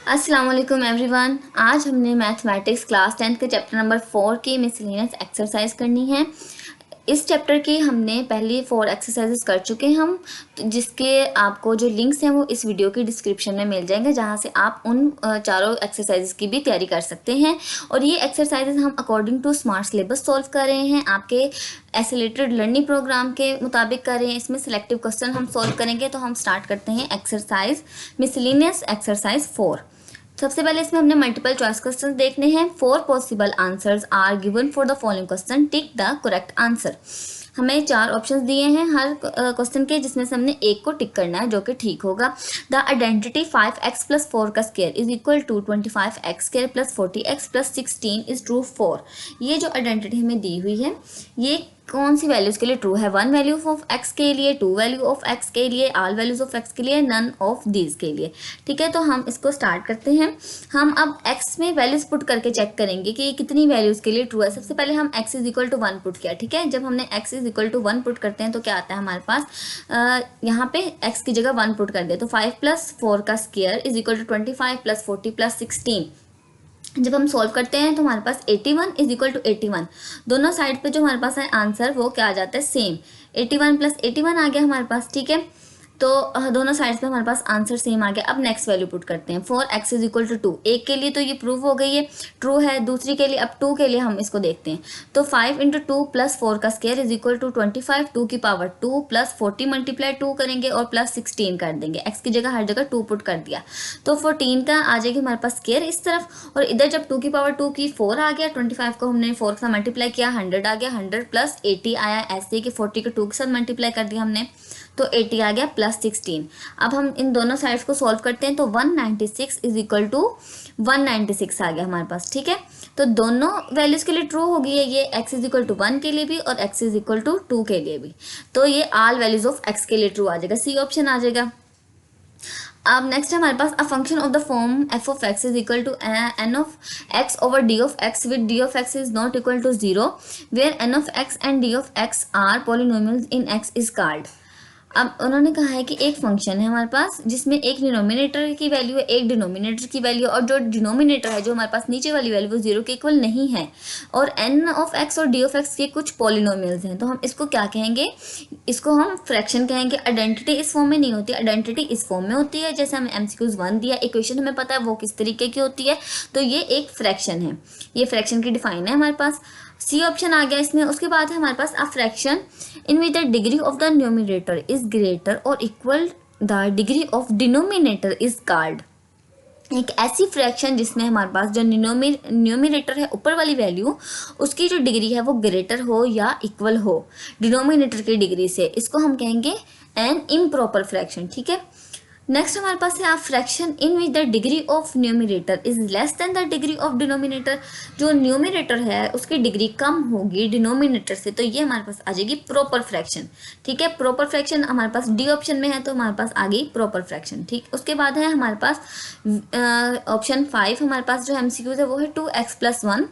अस्सलाम वालेकुम एवरीवन। आज हमने मैथमेटिक्स क्लास 10 के चैप्टर नंबर 4 की मिसलेनियस एक्सरसाइज करनी है। इस चैप्टर की हमने पहली 4 एक्सरसाइजेस कर चुके हैं हम, जिसके आपको जो लिंक्स हैं वो इस वीडियो की डिस्क्रिप्शन में मिल जाएंगे, जहां से आप उन चारों एक्सरसाइजेस की भी तैयारी कर सकते हैं। और ये एक्सरसाइजेस हम according to smart syllabus solve कर रहे हैं, आपके एसिलेटेड लर्निंग प्रोग्राम के मुताबिक कर रहे हैं। इसमें सिलेक्टिव क्वेश्चन हम सॉल्व करेंगे। तो हम स्टार्ट करते हैं एक्सरसाइज मिसलेनियस एक्सरसाइज 4। सबसे पहले इसमें हमने मल्टीपल चॉइस क्वेश्चन देखने हैं। 4 possible answers are given for the following question, tick the correct answer. हमें 4 ऑप्शंस दिए हैं हर क्वेश्चन के, जिसमें से हमने एक को टिक करना है जो कि ठीक होगा। द आइडेंटिटी 5x + 4 का square is equal to 25x² + 40x + 16 is true for. ये जो आइडेंटिटी हमें दी हुई है ये कौन सी वैल्यूज के लिए ट्रू है? 1 वैल्यू ऑफ x के लिए, 2 वैल्यू ऑफ x के लिए, ऑल वैल्यूज ऑफ x के लिए, नन ऑफ दीज के लिए। ठीक है, तो हम इसको स्टार्ट करते हैं। हम अब x में वैल्यूज पुट करके चेक करेंगे कि ये कितनी वैल्यूज के लिए ट्रू है। सबसे पहले हम x = 1 पुट किया। ठीक है, जब हमने x = 1 पुट करते हैं तो क्या आता है हमारे पास, यहाँ पे x की जगह 1 पुट कर दिया तो 5 + 4 का स्क्वायर इज इक्वल टू 25 + 40 + 16। जब हम सॉल्व करते हैं तो हमारे पास 81 इज इक्वल टू 81। दोनों साइड पे जो हमारे पास है आंसर वो क्या आ जाता है, सेम। 81 + 81 आ गया हमारे पास। ठीक है, तो दोनों साइड्स पे हमारे पास आंसर सेम आ गया। अब नेक्स्ट वैल्यू पुट करते हैं। 4x = 2। एक के लिए तो ये प्रूव हो गई है, ट्रू है। दूसरी के लिए, अब 2 के लिए हम इसको देखते हैं। तो 5 × 2 + 4 का स्क्वायर इज इक्वल टू 25, 2 की पावर 2 + 40 मल्टीप्लाई 2 करेंगे और प्लस 16 कर देंगे। x की जगह हर जगह 2 पुट कर दिया तो 14 का आ जाएगी हमारे पास स्क्वायर इस तरफ, और इधर जब 2 की पावर 2 की 4 आ गया, 25 को हमने 4 के साथ मल्टीप्लाई किया, 100 आ गया, 100 + 80 आया। ऐसे कि 40 को 2 के साथ मल्टीप्लाई कर दिया हमने तो 80 आ गया प्लस 16। अब हम इन दोनों साइड्स को सॉल्व करते हैं तो 196 इज इक्वल टू 196 आ गया हमारे पास। ठीक है, तो दोनों वैल्यूज के लिए ट्रू हो गई है ये, x = 1 के लिए भी और x = 2 के लिए भी। तो ये ऑल वैल्यूज ऑफ x के लिए ट्रू आ जाएगा, सी ऑप्शन आ जाएगा। अब नेक्स्ट है हमारे पास a function of the form f of x is equal to n of x over d of x with d of x is not equal to 0 where n of x and d of x are polynomials in x is called। अब उन्होंने कहा है कि एक function है हमारे पास जिसमें एक डिनोमिनेटर की वैल्यू है, एक डिनोमिनेटर की वैल्यू, और जो डिनोमिनेटर है जो हमारे पास नीचे वाली वैल्यू वो 0 के इक्वल नहीं है, और n of x और d of x के कुछ पॉलिनोमियल्स हैं। तो हम इसको क्या कहेंगे, इसको हम फ्रैक्शन कहेंगे। आइडेंटिटी इस फॉर्म में नहीं होती, आइडेंटिटी इस फॉर्म में होती है। जैसे हमें MCQs 1 दिया, इक्वेशन हमें पता है वो किस तरीके की होती है, तो ये एक फ्रैक्शन है। ये फ्रैक्शन की डिफाइन है हमारे पास, सी ऑप्शन आ गया इसमें। उसके बाद है हमारे पास a fraction in which the degree of the numerator is greater और equal the degree of denominator is called. एक ऐसी फ्रैक्शन जिसमें हमारे पास जो न्यूमिनेटर है ऊपर वाली वैल्यू, उसकी जो डिग्री है वो ग्रेटर हो या इक्वल हो डिनोमिनेटर की डिग्री से, इसको हम कहेंगे एन इम्प्रॉपर फ्रैक्शन। ठीक है, नेक्स्ट हमारे पास है आप fraction in which the degree of numerator is less then the degree of denominator. जो न्यूमिनेटर है उसकी डिग्री कम होगी डिनोमिनेटर से, तो ये हमारे पास आ जाएगी प्रॉपर फ्रैक्शन। ठीक है, प्रॉपर फ्रैक्शन हमारे पास डी ऑप्शन में है तो हमारे पास आ गई प्रॉपर फ्रैक्शन। ठीक, उसके बाद है हमारे पास ऑप्शन 5, हमारे पास जो MCQs है वो है 2x + 1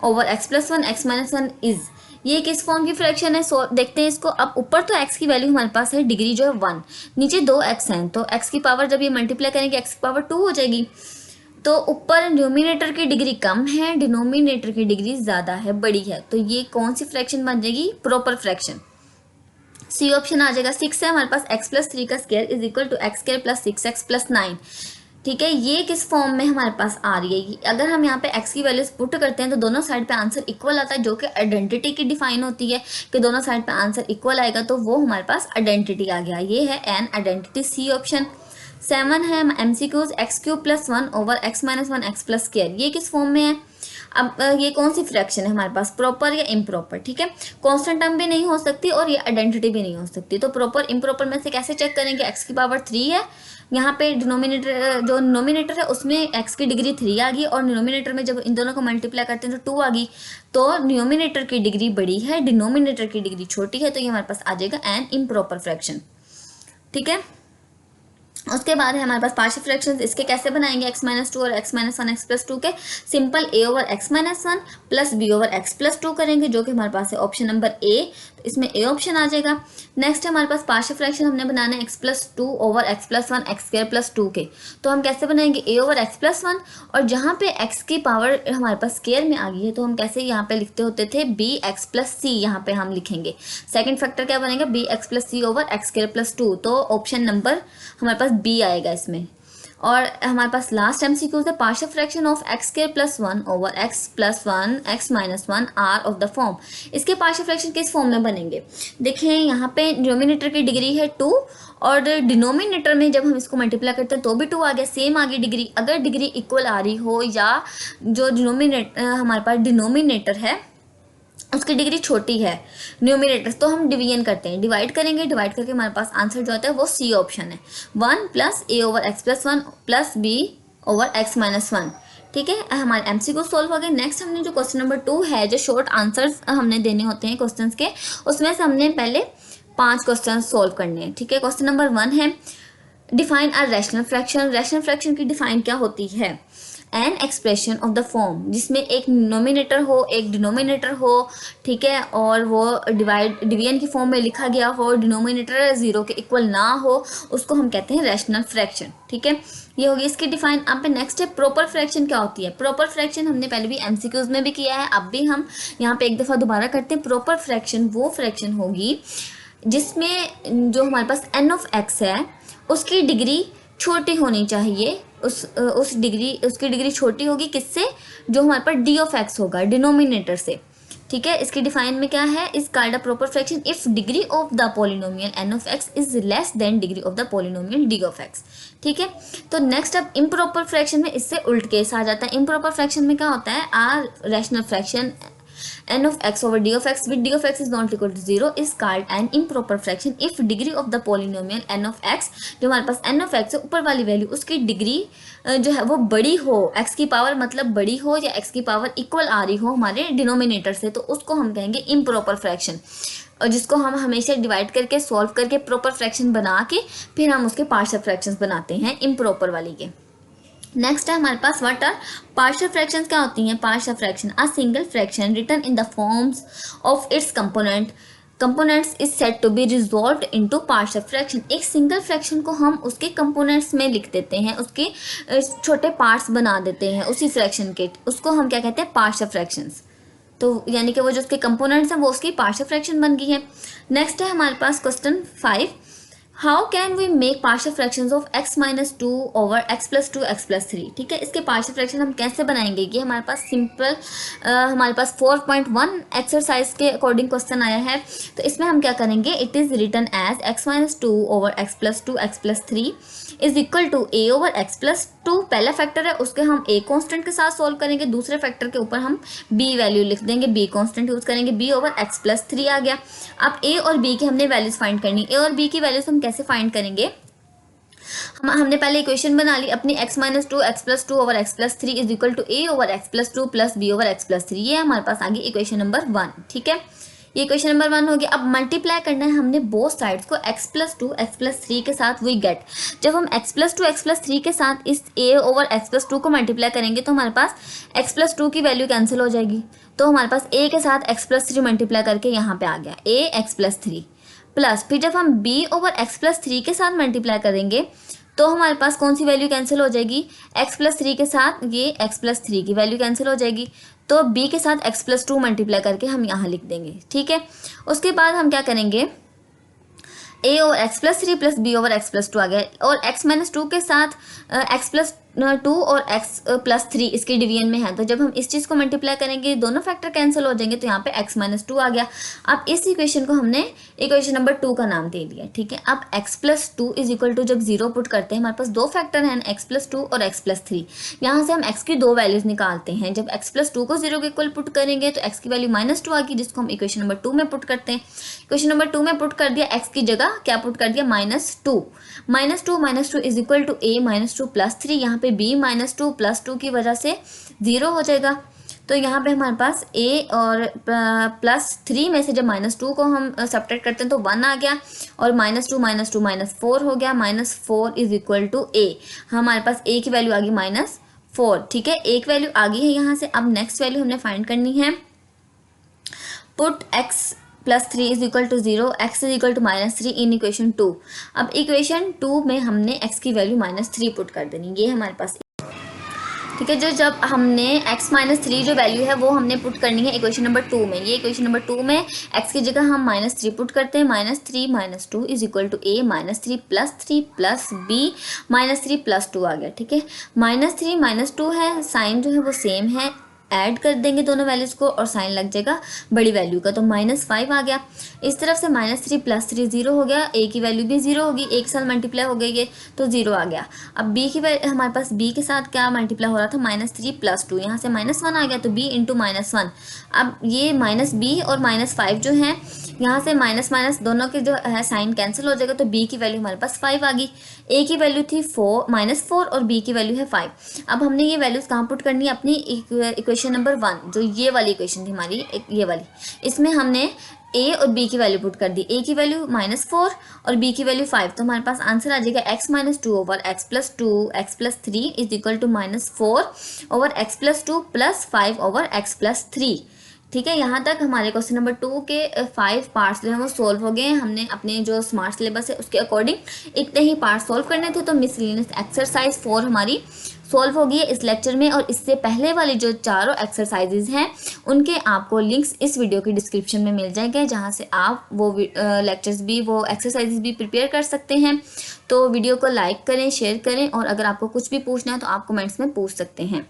over x + 1 x - 1 is. ये किस फॉर्म की फ्रैक्शन है, सो देखते हैं इसको। अब ऊपर तो x की वैल्यू हमारे पास है, डिग्री जो है 1, नीचे 2x हैं, तो x की पावर जब ये मल्टीप्लाई करेंगे x की पावर 2 हो जाएगी। तो ऊपर न्यूमिनेटर की डिग्री कम है, डिनोमिनेटर की डिग्री ज़्यादा है, बड़ी है, तो ये कौन सी फ्रैक्शन बन जाएगी, प्रॉपर फ्रैक्शन। सी ऑप्शन आ जाएगा। 6 है हमारे पास x + 3 का square is equal to x² + 6x + 9। ठीक है, ये किस फॉर्म में हमारे पास आ रही है, अगर हम यहाँ पे x की वैल्यूज पुट करते हैं तो दोनों साइड पे आंसर इक्वल आता है, जो कि आइडेंटिटी की डिफाइन होती है कि दोनों साइड पे आंसर इक्वल आएगा, तो वो हमारे पास आइडेंटिटी आ गया। ये है एन आइडेंटिटी, सी ऑप्शन। 7 है MCQs x³ + 1 over x - 1 x + square, ये किस फॉर्म में है। अब ये कौन सी फ्रैक्शन है हमारे पास, प्रॉपर या इम्प्रॉपर। ठीक है, कांस्टेंट टर्म भी नहीं हो सकती और ये आइडेंटिटी भी नहीं हो सकती, तो प्रॉपर इम्प्रॉपर में से कैसे चेक करेंगे, x की पावर 3 है, यहाँ पे डिनोमिनेटर जो नोमिनेटर है उसमें x की डिग्री 3 आ गई, और डिनोमिनेटर में जब इन दोनों को मल्टीप्लाई करते हैं तो 2 आ गई, तो न्यूमिनेटर की डिग्री बड़ी है, डिनोमिनेटर की डिग्री छोटी है, तो ये हमारे पास आ जाएगा एन इम्प्रॉपर फ्रैक्शन। ठीक है, उसके बाद है हमारे पास पार्शियल फ्रैक्शंस, इसके कैसे बनाएंगे, x माइनस टू और x minus one x plus two के, simple a over x minus one plus b over x plus two करेंगे, जो कि हमारे पास है ऑप्शन नंबर a, तो इसमें a ऑप्शन आ जाएगा। नेक्स्ट हमारे पास पार्शियल फ्रैक्शन हमने बनाना है x plus two over x plus one x square plus two के, तो हम कैसे बनाएंगे a over x plus one, और जहाँ पे x की पावर हमारे पास स्क्वायर में आ गई है तो हम कैसे यहाँ पे लिखते होते थे b x प्लस सी, यहाँ पे हम लिखेंगे सेकंड फैक्टर क्या बनेगा b x plus c over x square plus two, तो ऑप्शन नंबर हमारे पास b आएगा इसमें। और हमारे पास लास्ट एमसीक्यू है partial fraction of x square plus one over x plus one x minus one are of the form, इसके पार्शियल फ्रैक्शन किस फॉर्म में बनेंगे, देखें यहाँ पे डिनोमिनेटर की डिग्री है 2 और डिनोमिनेटर में जब हम इसको मल्टीप्लाई करते हैं तो भी 2 आ गया, सेम आ गई डिग्री। अगर डिग्री इक्वल आ रही हो या जो हमारे पास डिनोमिनेटर है उसकी डिग्री छोटी है न्यूमिनेटर, तो हम डिवीजन करते हैं, डिवाइड करेंगे, डिवाइड करके हमारे पास आंसर जो आता है वो सी ऑप्शन है, 1 plus a over x plus one plus b over x minus one. ठीक है, हमारे एमसीक्यू सोल्व हो गए। नेक्स्ट हमने जो क्वेश्चन नंबर 2 है, जो शॉर्ट आंसर्स हमने देने होते हैं क्वेश्चंस के, उसमें से हमने पहले 5 क्वेश्चन सोल्व करने हैं। ठीक है, क्वेश्चन नंबर 1 है define a rational fraction. Rational fraction की डिफाइन क्या होती है, an expression of the form, जिसमें एक नोमिनेटर हो एक डिनोमिनेटर हो, ठीक है, और वो डिवीजन की फॉर्म में लिखा गया हो, डिनोमिनेटर 0 के इक्वल ना हो, उसको हम कहते हैं रैशनल फ्रैक्शन। ठीक है, ये होगी इसकी डिफाइन। अब नेक्स्ट है प्रॉपर फ्रैक्शन क्या होती है। प्रॉपर फ्रैक्शन हमने पहले भी एमसीक्यूज में भी किया है, अब भी हम यहाँ पे एक दफ़ा दोबारा करते हैं। प्रॉपर फ्रैक्शन वो फ्रैक्शन होगी जिसमें जो हमारे पास एन ऑफ एक्स है उसकी डिग्री छोटी होनी चाहिए, उसकी डिग्री छोटी होगी किससे, जो हमारे पास डी ऑफ एक्स होगा डिनोमिनेटर से। ठीक है, इसकी डिफाइन में क्या है, is called a proper fraction if degree of the polynomial n of x is less than degree of the polynomial d of x. ठीक है, तो नेक्स्ट अब इम्प्रॉपर फ्रैक्शन में इससे उल्ट केस आ जाता है। इम्प्रॉपर फ्रैक्शन में क्या होता है, are rational fraction n of x over d of x with d of x is not equal to 0 is called an improper fraction if degree of the polynomial n of x, जो हमारे पास n of x है ऊपर वाली value उसकी degree जो है वो बड़ी हो, x की पावर मतलब बड़ी हो या x की पावर इक्वल आ रही हो हमारे डिनोमिनेटर से, तो उसको हम कहेंगे इम्प्रॉपर फ्रैक्शन, और जिसको हम हमेशा डिवाइड करके सॉल्व करके प्रॉपर फ्रैक्शन बना के फिर हम उसके पार्शियल फ्रैक्शंस बनाते हैं इम्प्रॉपर वाली के। नेक्स्ट है हमारे पास व्हाट आर पार्शियल फ्रैक्शंस क्या होती हैं। Partial fraction a single fraction written in the forms of its components is said to be resolved into partial fraction. एक सिंगल फ्रैक्शन को हम उसके कंपोनेंट्स में लिख देते हैं, उसके छोटे पार्ट्स बना देते हैं उसी फ्रैक्शन के, उसको हम क्या कहते हैं पार्शियल फ्रैक्शंस। तो यानी कि वो जो उसके कंपोनेंट्स हैं वो उसकी पार्शियल फ्रैक्शन बन गई है। नेक्स्ट है हमारे पास question 5, how can we make partial fractions of x minus two over x plus two x plus three. ठीक है, इसके पार्शियल फ्रैक्शन हम कैसे बनाएंगे, ये हमारे पास सिंपल हमारे पास 4.1 एक्सरसाइज के अकॉर्डिंग क्वेश्चन आया है। तो इसमें हम क्या करेंगे, it is written as x minus two over x plus two x plus three is equal to a over x plus two, पहला फैक्टर है उसके हम a कांस्टेंट के साथ सॉल्व करेंगे, दूसरे फैक्टर के ऊपर हम b वैल्यू लिख देंगे, b कांस्टेंट यूज करेंगे, b over x plus three आ गया। अब a और b की हमने वैल्यूज फाइंड करनी, a और b की वैल्यूज हम कैसे फाइंड करेंगे, हमने पहले इक्वेशन बना ली अपनी x minus two x plus two over x plus three is equal to a over x plus two plus b over x plus three, ये हमारे पास आ गई इक्वेशन नंबर 1। ठीक है, ये क्वेश्चन नंबर 1 हो गया। अब मल्टीप्लाई करना है हमने बोथ साइड्स को x plus two x plus three के साथ, वी गेट, जब हम x plus two x plus three के साथ इस a over x plus to को मल्टीप्लाई करेंगे तो हमारे पास x प्लस टू की वैल्यू कैंसिल हो जाएगी, तो हमारे पास a के साथ x प्लस थ्री मल्टीप्लाई करके यहाँ पे आ गया a x plus three, plus फिर जब हम b over x plus three के साथ मल्टीप्लाई करेंगे तो हमारे पास कौन सी वैल्यू कैंसिल हो जाएगी, x प्लस थ्री के साथ ये x प्लस थ्री की वैल्यू कैंसिल हो जाएगी, तो b के साथ x प्लस टू मल्टीप्लाई करके हम यहाँ लिख देंगे। ठीक है, उसके बाद हम क्या करेंगे, a over x plus three plus b over x plus two आ गया, और x माइनस टू के साथ x प्लस टू और x प्लस थ्री इसके डिवीजन में है, तो जब हम इस चीज़ को मल्टीप्लाई करेंगे दोनों फैक्टर कैंसिल हो जाएंगे, तो यहाँ पे x माइनस टू आ गया। अब इस इक्वेशन को हमने इक्वेशन नंबर 2 का नाम दे दिया। ठीक है, अब x plus two is equal to जब 0 पुट करते हैं, हमारे पास दो फैक्टर हैं x प्लस टू और x प्लस थ्री, यहाँ से हम x की दो वैल्यूज निकालते हैं। जब x प्लस टू को 0 के इक्वल पुट करेंगे तो x की वैल्यू माइनस टू आ गई, जिसको हम इक्वेशन नंबर 2 में पुट करते हैं। इक्वेशन नंबर 2 में पुट कर दिया, x की जगह क्या पुट कर दिया, minus two is equal to a minus two plus three, यहाँ पे b minus two plus two की वजह से 0 हो जाएगा। तो यहाँ पे हमारे पास a और +3 में से जब -2 को हम सब्ट्रैक्ट करते हैं तो 1 आ गया, और -2 -4 हो गया, -4 इज इक्वल टू a। हमारे पास a की वैल्यू आ गई -4, ठीक है, एक वैल्यू आ गई है यहाँ से। अब नेक्स्ट वैल्यू हमने फाइंड करनी है। Put x +3 is equal to 0, x is equal to -3 in equation 2। अब इक्वेशन 2 में हमने x की वैल्यू -3 पुट कर देनी, ये हमारे पास, ठीक है। जो जब हमने x -3 जो वैल्यू है वो हमने पुट करनी है इक्वेशन नंबर 2 में। ये इक्वेशन नंबर 2 में x की जगह हम -3 पुट करते हैं। -3 - 2 is equal to a, -3 + 3 + b, -3 + 2 आ गया, ठीक है। -3 - 2 है, साइन जो है वो सेम है, ऐड कर देंगे दोनों वैल्यूज़ को और साइन लग जाएगा बड़ी वैल्यू का, तो -5 आ गया। इस तरफ से -3 + 3 0 हो गया, a की वैल्यू भी 0 होगी, एक साथ मल्टीप्लाई हो गई ये, तो 0 आ गया। अब b की वैल्यू हमारे पास b के साथ क्या मल्टीप्लाई हो रहा था, -3 + 2, यहाँ से -1 आ गया, तो b × -1। अब ये -b और -5 जो है, यहाँ से माइनस दोनों के जो है साइन कैंसिल हो जाएगा, तो b की वैल्यू हमारे पास 5 आ गई। a की वैल्यू थी -4 और b की वैल्यू है 5। अब हमने ये वैल्यूज कहाँ पुट करनी है, अपनी इक्वेशन नंबर 1, जो ये वाली इक्वेशन थी हमारी, ये वाली, इसमें हमने a और b की वैल्यू पुट कर दी। a की वैल्यू -4 और b की वैल्यू 5, तो हमारे पास आंसर आ जाएगा x - 2 over x + 2 x + 3 is equal to -4 over x + 2 + 5 over x + 3। ठीक है, यहाँ तक हमारे क्वेश्चन नंबर 2 के 5 पार्ट्स जो हैं वो सॉल्व हो गए हैं। हमने अपने जो स्मार्ट सिलेबस है उसके अकॉर्डिंग इतने ही पार्ट्स सॉल्व करने थे, तो मिसलेनियस एक्सरसाइज 4 हमारी सॉल्व होगी इस लेक्चर में। और इससे पहले वाली जो चारों एक्सरसाइजेज हैं उनके आपको लिंक्स इस वीडियो की डिस्क्रिप्शन में मिल जाएंगे, जहाँ से आप वो लेक्चर्स भी, वो एक्सरसाइजेज भी प्रिपेयर कर सकते हैं। तो वीडियो को लाइक करें, शेयर करें, और अगर आपको कुछ भी पूछना है तो आप कमेंट्स में पूछ सकते हैं।